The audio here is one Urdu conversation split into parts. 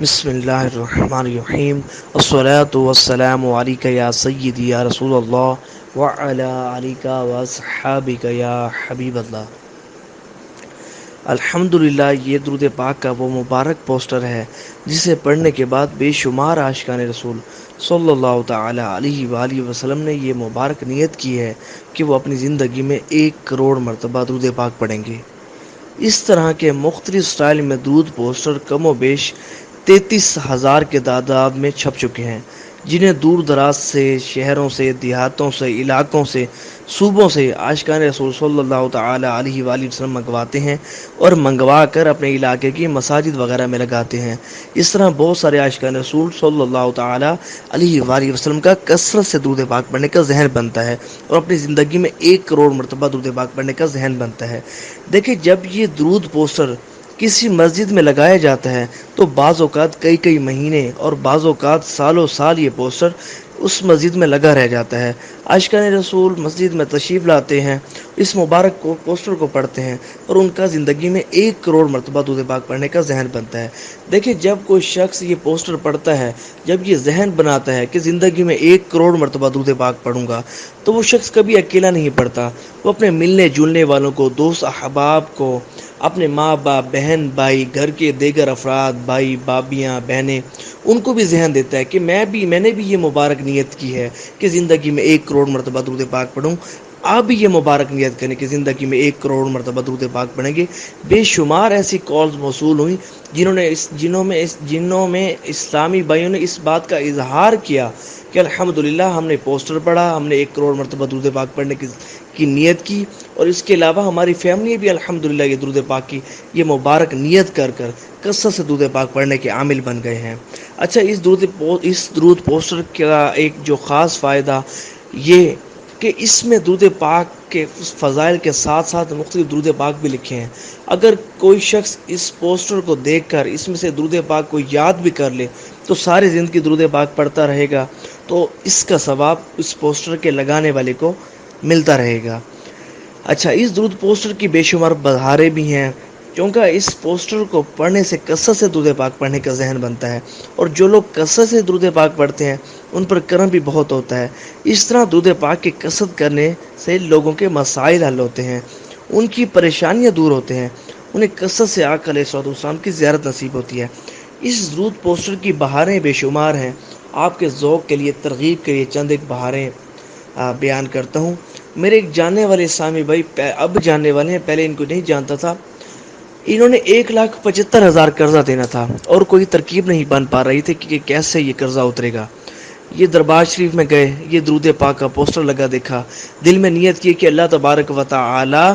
بسم اللہ الرحمن الرحیم الصلاۃ والسلام علیک یا سیدی یا رسول اللہ وعلی علیک واصحابک یا حبیب اللہ۔ الحمدللہ، یہ درود پاک کا وہ مبارک پوسٹر ہے جسے پڑھنے کے بعد بے شمار عاشقان رسول صلی اللہ تعالی علیہ وآلہ وسلم نے یہ مبارک نیت کی ہے کہ وہ اپنی زندگی میں 1 کروڑ مرتبہ درود پاک پڑھیں گے۔ اس طرح کے مختلف سٹائل میں درود پوسٹر کم و بیش 33,000 کے تعداد میں چھپ چکے ہیں، جنہیں دور دراز سے، شہروں سے، دیہاتوں سے، علاقوں سے، صوبوں سے عاشقان رسول صلی اللہ تعالی علیہ وآلہ وسلم منگواتے ہیں اور منگوا کر اپنے علاقے کی مساجد وغیرہ میں لگاتے ہیں۔ اس طرح بہت سارے عاشقان رسول صلی اللہ تعالی علیہ وآلہ وسلم کا کثرت سے درود پاک پڑھنے کا ذہن بنتا ہے اور اپنی زندگی میں 1 کروڑ مرتبہ درود پاک پڑھنے کا ذہن بنتا ہے۔ دیکھیں، جب یہ درود پوسٹر کسی مسجد میں لگایا جاتا ہے تو بعض اوقات کئی مہینے اور بعض اوقات سالوں سال یہ پوسٹر اس مسجد میں لگا رہ جاتا ہے۔ عاشقان رسول مسجد میں تشریف لاتے ہیں، اس مبارک پوسٹر کو پڑھتے ہیں اور ان کا زندگی میں 1 کروڑ مرتبہ درود پاک پڑھنے کا ذہن بنتا ہے۔ دیکھیں، جب کوئی شخص یہ پوسٹر پڑھتا ہے، جب یہ ذہن بناتا ہے کہ زندگی میں 1 کروڑ مرتبہ درود پاک پڑھوں گا، تو وہ شخص کبھی اکیلا نہیں پڑھتا۔ وہ اپنے ملنے جلنے والوں کو، دوست احباب کو، اپنے ماں باپ، بہن بھائی، گھر کے دیگر افراد، بھائی بھابیاں، بہنیں، ان کو بھی ذہن دیتا ہے کہ میں نے بھی یہ مبارک نیت کی ہے کہ زندگی میں 1 کروڑ مرتبہ درود پاک پڑھوں۔ آپ بھی یہ مبارک نیت کریں کہ زندگی میں 1 کروڑ مرتبہ درود پاک پڑھیں گے۔ بے شمار ایسی کالز موصول ہوئیں جنہوں میں اسلامی بھائیوں نے اس بات کا اظہار کیا کہ الحمدللہ ہم نے پوسٹر پڑھا، ہم نے 1 کروڑ مرتبہ درود پاک پڑھنے کی نیت کی، اور اس کے علاوہ ہماری فیملی بھی الحمدللہ یہ درود پاک کی یہ مبارک نیت کر کثرت سے درود پاک پڑھنے کے عامل بن گئے ہیں۔ اچھا، اس درود پوسٹر کا ایک جو خاص فائدہ یہ کہ اس میں درود پاک کے فضائل کے ساتھ ساتھ مختلف درود پاک بھی لکھے ہیں۔ اگر کوئی شخص اس پوسٹر کو دیکھ کر اس میں سے درود پاک کو یاد بھی کر لے تو ساری زندگی درود پاک پڑھتا رہے گا، تو اس کا ثواب اس پوسٹر کے لگانے والے کو ملتا رہے گا۔ اچھا، اس درود پوسٹر کی بے شمار بہاریں بھی ہیں، کیونکہ اس پوسٹر کو پڑھنے سے کثرت سے درود پاک پڑھنے کا ذہن بنتا ہے، اور جو لوگ کثرت سے درود پاک پڑھتے ہیں ان پر کرم بھی بہت ہوتا ہے۔ اس طرح درود پاک کی کثرت کرنے سے لوگوں کے مسائل حل ہوتے ہیں، ان کی پریشانیاں دور ہوتے ہیں، انہیں کثرت سے آقا علیہ الصلوۃ والسلام کی زیارت نصیب ہوتی ہے۔ اس درود پوسٹر کی بہاریں بے شمار ہیں۔ آپ کے ذوق کے لیے، ترغیب کے لیے چند ایک بہاریں بیان کرتا ہوں۔ میرے ایک جاننے والے اسلامی بھائی، اب جاننے والے ہیں، پہلے ان کو نہیں جانتا تھا، انہوں نے 1,75,000 قرضہ دینا تھا اور کوئی ترکیب نہیں بن پا رہی تھی کہ کیسے یہ قرضہ اترے گا۔ یہ دربار شریف میں گئے، یہ درود پاک کا پوسٹر لگا دیکھا، دل میں نیت کی کہ اللہ تبارک و تعالی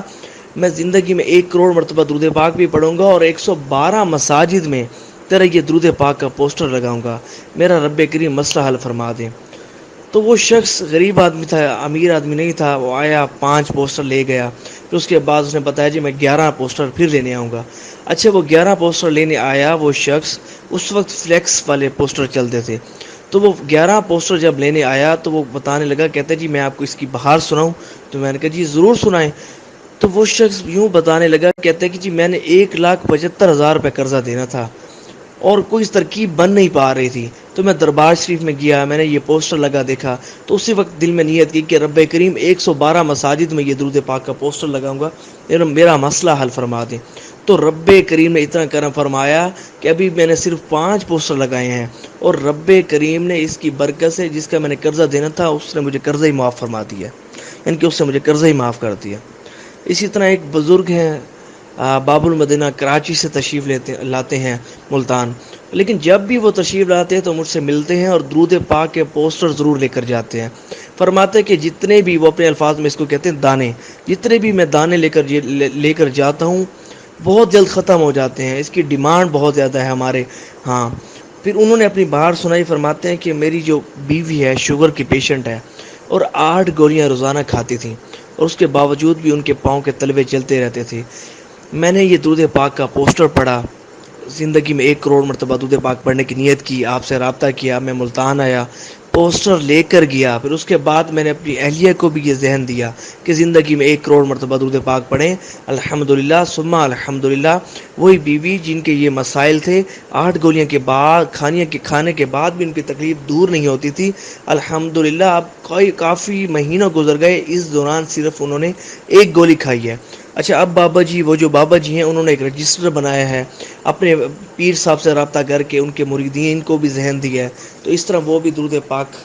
میں زندگی میں 1 کروڑ مرتبہ درود پاک بھی پڑھوں گا اور 112 مساجد میں تیرا یہ درود پاک کا پوسٹر لگاؤں گا، میرا رب کریم مسئلہ حل فرما دے۔ تو وہ شخص غریب آدمی تھا، امیر آدمی نہیں تھا، وہ آیا 5 پوسٹر لے گیا، پھر اس کے بعد اس نے بتایا جی میں 11 پوسٹر پھر لینے آؤں گا۔ اچھا، وہ 11 پوسٹر لینے آیا، وہ شخص اس وقت فلیکس والے پوسٹر چلتے تھے، تو وہ 11 پوسٹر جب لینے آیا تو وہ بتانے لگا، کہتا ہے جی میں آپ کو اس کی بہار سناؤں؟ تو میں نے کہا جی ضرور سنائیں۔ تو وہ شخص یوں بتانے لگا، کہتا ہے کہ جی میں نے 1,75,000 روپے قرضہ دینا تھا اور کوئی ترکیب بن نہیں پا رہی تھی، تو میں دربار شریف میں گیا، میں نے یہ پوسٹر لگا دیکھا، تو اسی وقت دل میں نیت کی کہ رب کریم 112 مساجد میں یہ درود پاک کا پوسٹر لگاؤں گا، میرا مسئلہ حل فرما دے۔ تو رب کریم نے اتنا کرم فرمایا کہ ابھی میں نے صرف 5 پوسٹر لگائے ہیں، اور رب کریم نے اس کی برکت سے جس کا میں نے قرضہ دینا تھا اس نے مجھے قرضہ ہی معاف فرما دیا، یعنی کہ اس سے مجھے قرضہ ہی معاف کر دیا۔ اسی طرح ایک بزرگ ہیں، باب المدینہ، کراچی سے تشریف لاتے ہیں ملتان، لیکن جب بھی وہ تشریف لاتے ہیں تو مجھ سے ملتے ہیں اور درود پاک کے پوسٹر ضرور لے کر جاتے ہیں۔ فرماتے ہیں کہ جتنے بھی، وہ اپنے الفاظ میں اس کو کہتے ہیں دانے، جتنے بھی میں دانے لے کر جاتا ہوں بہت جلد ختم ہو جاتے ہیں، اس کی ڈیمانڈ بہت زیادہ ہے ہمارے ہاں۔ پھر انہوں نے اپنی بہار سنائی، فرماتے ہیں کہ میری جو بیوی ہے شوگر کی پیشنٹ ہے اور 8 گولیاں روزانہ کھاتی تھیں، اور اس کے باوجود بھی ان کے پاؤں کے تلوے چلتے رہتے تھے۔ میں نے یہ درود پاک کا پوسٹر پڑھا، زندگی میں 1 کروڑ مرتبہ درود پاک پڑھنے کی نیت کی، آپ سے رابطہ کیا، میں ملتان آیا، پوسٹر لے کر گیا. پھر اس کے بعد میں نے اپنی اہلیہ کو بھی یہ ذہن دیا کہ زندگی میں 1 کروڑ مرتبہ درود پاک پڑھیں. الحمدللہ ثم الحمدللہ. وہی بیوی جن کے یہ مسائل تھے، 8 گولیاں کے بعد کھانے کے بعد بھی ان کی تکلیف دور نہیں ہوتی تھی، الحمدللہ اب کافی مہینوں گزر گئے، اس دوران صرف انہوں نے 1 گولی کھائی ہے. اچھا، اب بابا جی، وہ جو بابا جی ہیں، انہوں نے ایک رجسٹر بنایا ہے، اپنے پیر صاحب سے رابطہ کر کے ان کے مریدین کو بھی ذہن دیا ہے. تو اس طرح وہ بھی درود پاک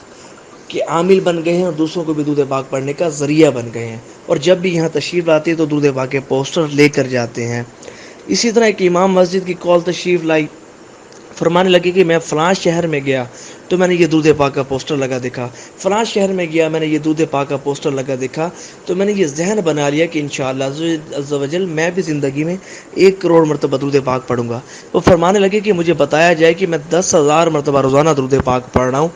کے عامل بن گئے ہیں اور دوسروں کو بھی درود پاک پڑھنے کا ذریعہ بن گئے ہیں. اور جب بھی یہاں تشریف لاتے ہیں تو درود پاک کے پوسٹر لے کر جاتے ہیں. اسی طرح ایک امام مسجد کی کال تشریف لائی، فرمانے لگے کہ میں فلاں شہر میں گیا تو میں نے یہ درود پاک کا پوسٹر لگا دیکھا، فلاں شہر میں گیا میں نے یہ درود پاک کا پوسٹر لگا دیکھا، تو میں نے یہ ذہن بنا لیا کہ انشاءاللہ عز و جل میں بھی زندگی میں 1 کروڑ مرتبہ درود پاک پڑھوں گا. وہ فرمانے لگے کہ مجھے بتایا جائے کہ میں 10,000 مرتبہ روزانہ درود پاک پڑھ رہا ہوں،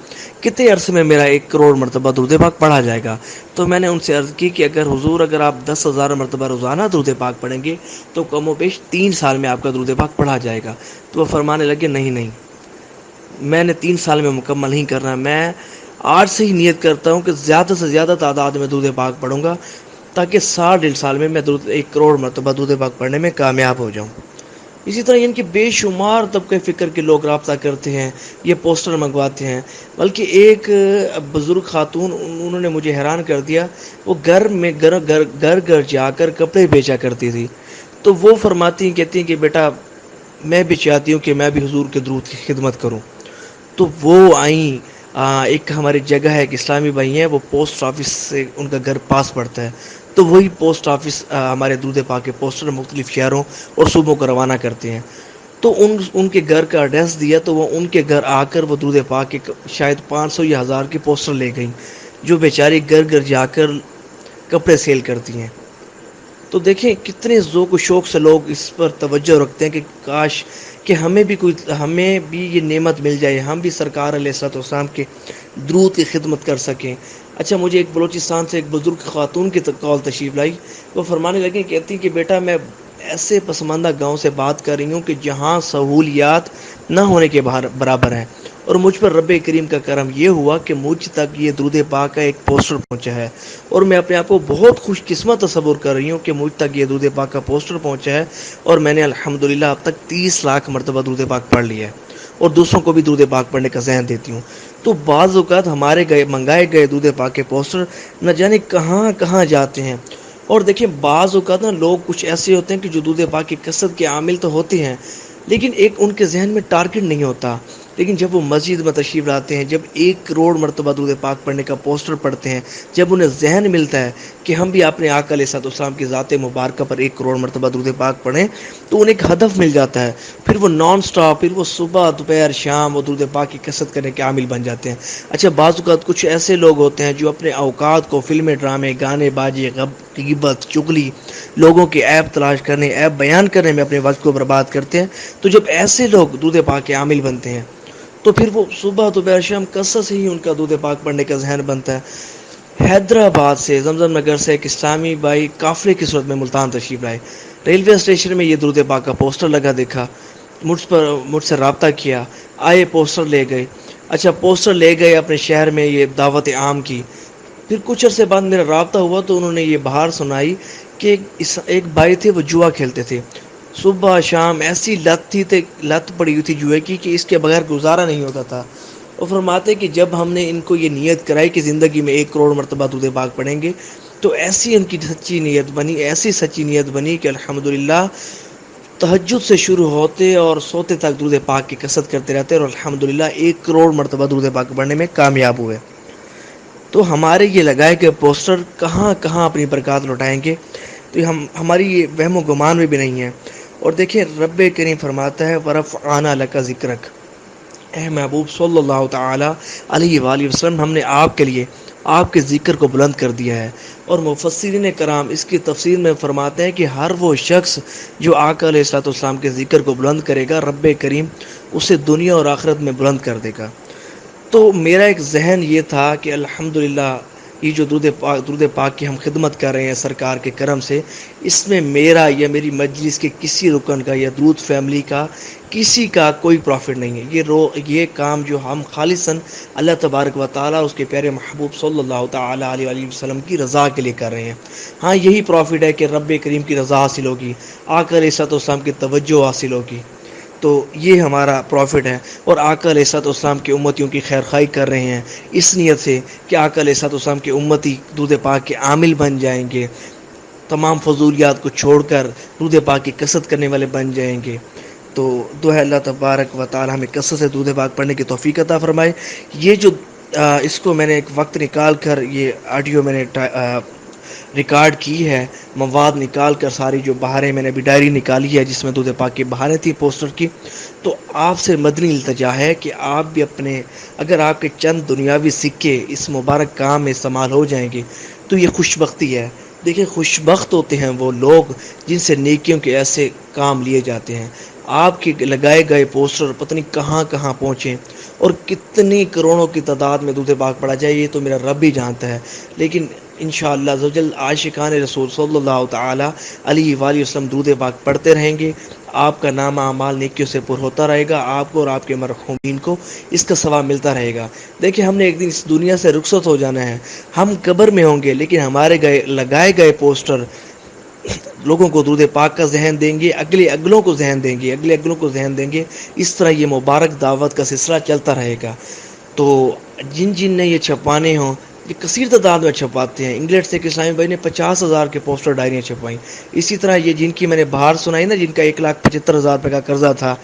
کتنے عرصے میں میرا 1 کروڑ مرتبہ درود پاک پڑھا جائے گا؟ تو میں نے ان سے عرض کی کہ اگر آپ 10,000 مرتبہ روزانہ درود پاک پڑھیں گے تو کم و بیش 3 سال میں آپ کا درود پاک پڑھا جائے گا. تو وہ فرمانے لگے نہیں، میں نے 3 سال میں مکمل نہیں کرنا، میں آج سے ہی نیت کرتا ہوں کہ زیادہ سے زیادہ تعداد میں درود پاک پڑھوں گا تاکہ 1.5 سال میں 1 کروڑ مرتبہ درود پاک پڑھنے میں کامیاب ہو جاؤں. اسی طرح ان کے بے شمار طبقے فکر کے لوگ رابطہ کرتے ہیں، یہ پوسٹر منگواتے ہیں. بلکہ ایک بزرگ خاتون، انہوں نے مجھے حیران کر دیا، وہ گھر جا کر کپڑے بیچا کرتی تھی. تو وہ کہتی ہیں کہ بیٹا میں بھی چاہتی ہوں کہ میں بھی حضور کے درود کی خدمت کروں. تو وہ آئیں، ایک ہماری جگہ ہے، ایک اسلامی بھائی ہیں، وہ پوسٹ آفس سے ان کا گھر پاس پڑتا ہے، تو وہی پوسٹ آفس ہمارے درود پاک کے پوسٹر مختلف شہروں اور صوبوں کو روانہ کرتے ہیں. تو ان کے گھر کا ایڈریس دیا تو وہ ان کے گھر آ کر وہ درود پاک کے شاید 500 یا 1000 کے پوسٹر لے گئیں، جو بیچاری گھر جا کر کپڑے سیل کرتی ہیں. تو دیکھیں کتنے ذوق و شوق سے لوگ اس پر توجہ رکھتے ہیں کہ کاش کہ ہمیں بھی یہ نعمت مل جائے، ہم بھی سرکار علیہ الصلوۃ والسلام کے درود کی خدمت کر سکیں. اچھا، مجھے ایک بلوچستان سے ایک بزرگ خاتون کی کال تشریف لائی. وہ فرمانے لگیں، کہتی کہ بیٹا میں ایسے پسماندہ گاؤں سے بات کر رہی ہوں کہ جہاں سہولیات نہ ہونے کے برابر ہیں، اور مجھ پر رب کریم کا کرم یہ ہوا کہ مجھ تک یہ درود پاک کا ایک پوسٹر پہنچا ہے، اور میں اپنے آپ کو بہت خوش قسمت تصور کر رہی ہوں کہ مجھ تک یہ درود پاک کا پوسٹر پہنچا ہے، اور میں نے الحمدللہ اب تک 30 لاکھ مرتبہ درود پاک پڑھ لیا ہے، اور دوسروں کو بھی درود پاک پڑھنے کا ذہن دیتی ہوں. تو بعض اوقات ہمارے منگائے گئے درود پاک کے پوسٹر نہ جانے کہاں کہاں جاتے ہیں. اور دیکھیں بعض اوقات لوگ کچھ ایسے ہوتے ہیں کہ جو درود پاک کی کثرت کے عامل تو ہوتے ہیں، لیکن ایک ان کے ذہن میں ٹارگٹ نہیں ہوتا. لیکن جب وہ مسجد میں تشریف لاتے ہیں، جب 1 کروڑ مرتبہ درود پاک پڑھنے کا پوسٹر پڑھتے ہیں، جب انہیں ذہن ملتا ہے کہ ہم بھی اپنے آقا علیہ الصلوۃ والسلام کی ذات مبارکہ پر 1 کروڑ مرتبہ درود پاک پڑھیں، تو انہیں ایک ہدف مل جاتا ہے. پھر وہ نان سٹاپ، پھر وہ صبح دوپہر شام وہ درود پاک کی کثرت کرنے کے عامل بن جاتے ہیں. اچھا، بعض اوقات کچھ ایسے لوگ ہوتے ہیں جو اپنے اوقات کو فلمیں، ڈرامے، گانے بازی، غیبت، چغلی، لوگوں کے عیب تلاش کرنے، عیب بیان کرنے میں اپنے وقت کو برباد کرتے ہیں. تو جب ایسے لوگ درود پاک کے عامل بنتے ہیں تو پھر وہ صبح دوپہر شام کثرت سے ہی ان کا درود پاک پڑھنے کا ذہن بنتا ہے. حیدرآباد سے، زمزم نگر سے ایک اسلامی بھائی قافلے کی صورت میں ملتان تشریف لائے. ریلوے اسٹیشن میں یہ درود پاک کا پوسٹر لگا دیکھا، مجھ سے رابطہ کیا، آئے پوسٹر لے گئے. اچھا، پوسٹر لے گئے، اپنے شہر میں یہ دعوت عام کی. پھر کچھ عرصے بعد میرا رابطہ ہوا تو انہوں نے یہ بہار سنائی کہ ایک بھائی تھے، وہ جوا کھیلتے تھے، صبح شام ایسی لت پڑی ہوئی تھی جوئے کی کہ اس کے بغیر گزارا نہیں ہوتا تھا. وہ فرماتے کہ جب ہم نے ان کو یہ نیت کرائی کہ زندگی میں 1 کروڑ مرتبہ درود پاک پڑھیں گے، تو ایسی ان کی سچی نیت بنی کہ الحمدللہ تہجد سے شروع ہوتے اور سوتے تک درود پاک کی کثرت کرتے رہتے، اور الحمدللہ 1 کروڑ مرتبہ درود پاک پڑھنے میں کامیاب ہوئے. تو ہمارے یہ لگائے گئے پوسٹر کہاں کہاں اپنی برکات لوٹائیں گے، تو ہماری یہ وہم و گمان میں بھی نہیں ہے. اور دیکھیں رب کریم فرماتا ہے وَرَفْعَنَا لَكَ ذِكْرَكَ، اے محبوب صلی اللہ تعالی علیہ وآلہ وسلم، ہم نے آپ کے لیے آپ کے ذکر کو بلند کر دیا ہے. اور مفسرین کرام اس کی تفسیر میں فرماتے ہیں کہ ہر وہ شخص جو آقا علیہ الصلوۃ والسلام کے ذکر کو بلند کرے گا، رب کریم اسے دنیا اور آخرت میں بلند کر دے گا. تو میرا ایک ذہن یہ تھا کہ الحمدللہ یہ جو درود پاک کی ہم خدمت کر رہے ہیں سرکار کے کرم سے، اس میں میرا یا میری مجلس کے کسی رکن کا یا درود فیملی کا کسی کا کوئی پروفٹ نہیں ہے. یہ کام جو ہم خالصاً اللہ تبارک و تعالیٰ اس کے پیارے محبوب صلی اللہ تعالیٰ علیہ وآلہ وسلم کی رضا کے لیے کر رہے ہیں. ہاں یہی پروفٹ ہے کہ رب کریم کی رضا حاصل ہوگی, آقا علیہ الصلوۃ والسلام کی توجہ حاصل ہوگی. تو یہ ہمارا پروفٹ ہے, اور آقا علیہ الصلوۃ والسلام کی امتیوں کی خیر خواہی کر رہے ہیں اس نیت سے کہ آقا علیہ الصلوۃ والسلام کی امتی درود پاک کے عامل بن جائیں گے, تمام فضولیات کو چھوڑ کر درود پاک کی کثرت کرنے والے بن جائیں گے. تو دعا ہے اللہ تبارک و تعالی ہمیں کثرت سے درود پاک پڑھنے کی توفیق عطا فرمائے. یہ جو اس کو میں نے ایک وقت نکال کر یہ آڈیو میں نے ریکارڈ کی ہے, مواد نکال کر ساری جو بہاریں میں نے ابھی ڈائری نکالی ہے جس میں درود پاک کی بہاریں تھیں پوسٹر کی, تو آپ سے مدنی التجا ہے کہ آپ بھی اپنے, اگر آپ کے چند دنیاوی سکے اس مبارک کام میں استعمال ہو جائیں گے تو یہ خوش بختی ہے. دیکھیں خوش بخت ہوتے ہیں وہ لوگ جن سے نیکیوں کے ایسے کام لیے جاتے ہیں. آپ کے لگائے گئے پوسٹر پتہ نہیں کہاں کہاں پہنچے اور کتنی کروڑوں کی تعداد میں درود پاک پڑھا جائے یہ تو میرا رب ہی جانتا ہے, لیکن انشاءاللہ عزوجل عاشقان رسول صلی اللہ تعالی علیہ وآلہ وسلم درود پاک پڑھتے رہیں گے. آپ کا نام اعمال نیکیوں سے پر ہوتا رہے گا, آپ کو اور آپ کے مرحومین کو اس کا ثواب ملتا رہے گا. دیکھیں ہم نے ایک دن اس دنیا سے رخصت ہو جانا ہے, ہم قبر میں ہوں گے لیکن ہمارے لگائے گئے پوسٹر لوگوں کو درود پاک کا ذہن دیں گے, اگلے اگلوں کو ذہن دیں گے, اگلے اگلوں کو ذہن دیں گے. اس طرح یہ مبارک دعوت کا سلسلہ چلتا رہے گا. تو جن نے یہ چھپانے ہوں یہ کثیر تعداد میں چھپاتے ہیں. انگلینڈ سے ایک اسلامی بھائی نے 50,000 کے پوسٹر ڈائریاں چھپائیں. اسی طرح یہ جن کی میں نے باہر سنائی نا, جن کا 1,75,000 روپے کا قرضہ تھا,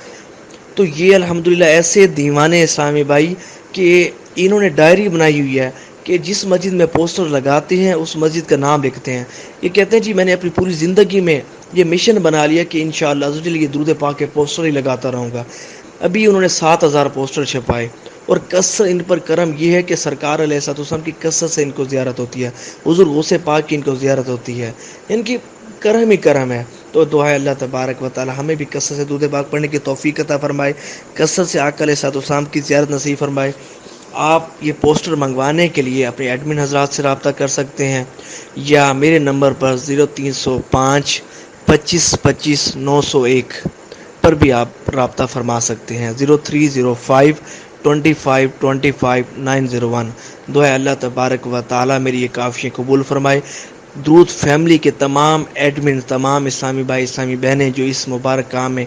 تو یہ الحمدللہ ایسے دیوانے اسلامی بھائی کہ انہوں نے ڈائری بنائی ہوئی ہے کہ جس مسجد میں پوسٹر لگاتے ہیں اس مسجد کا نام لکھتے ہیں. یہ کہتے ہیں جی میں نے اپنی پوری زندگی میں یہ مشن بنا لیا کہ انشاءاللہ یہ درود پاک کے پوسٹر ہی لگاتا رہوں گا. ابھی انہوں نے 7,000 پوسٹر چھپائے, اور کثرت ان پر کرم یہ ہے کہ سرکار علیہ السلام کی کثرت سے ان کو زیارت ہوتی ہے, حضور غوث پاک کی ان کو زیارت ہوتی ہے, ان کی کرم ہی کرم ہے. تو دعا ہے اللہ تبارک و تعالی ہمیں بھی کثرت سے درود پاک پڑھنے کی توفیق عطا فرمائے, کثرت سے آقا علیہ السلام کی زیارت نصیب فرمائے. آپ یہ پوسٹر منگوانے کے لیے اپنے ایڈمن حضرات سے رابطہ کر سکتے ہیں, یا میرے نمبر پر 0305 25 25 901 پر بھی آپ رابطہ فرما سکتے ہیں. 0305 25 25 901. دعا اللہ تبارک و تعالی میری یہ کافی قبول فرمائے. درود فیملی کے تمام ایڈمن, تمام اسلامی بھائی اسلامی بہنیں جو اس مبارک کام میں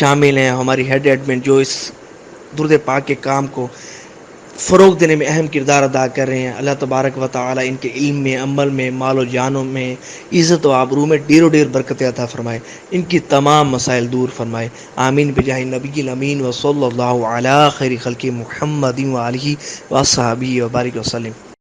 شامل ہیں, ہماری ہیڈ ایڈمن جو اس درود پاک کے کام کو فروغ دینے میں اہم کردار ادا کر رہے ہیں, اللہ تبارک و تعالی ان کے علم میں, عمل میں, مال و جانوں میں, عزت و آبرو میں ڈیر و ڈیر برکت عطا فرمائے, ان کی تمام مسائل دور فرمائے. آمین بجاہ نبی الامین و صلی اللہ علی خیر خلق محمد و آلہ و صحابہ و بارک وسلم.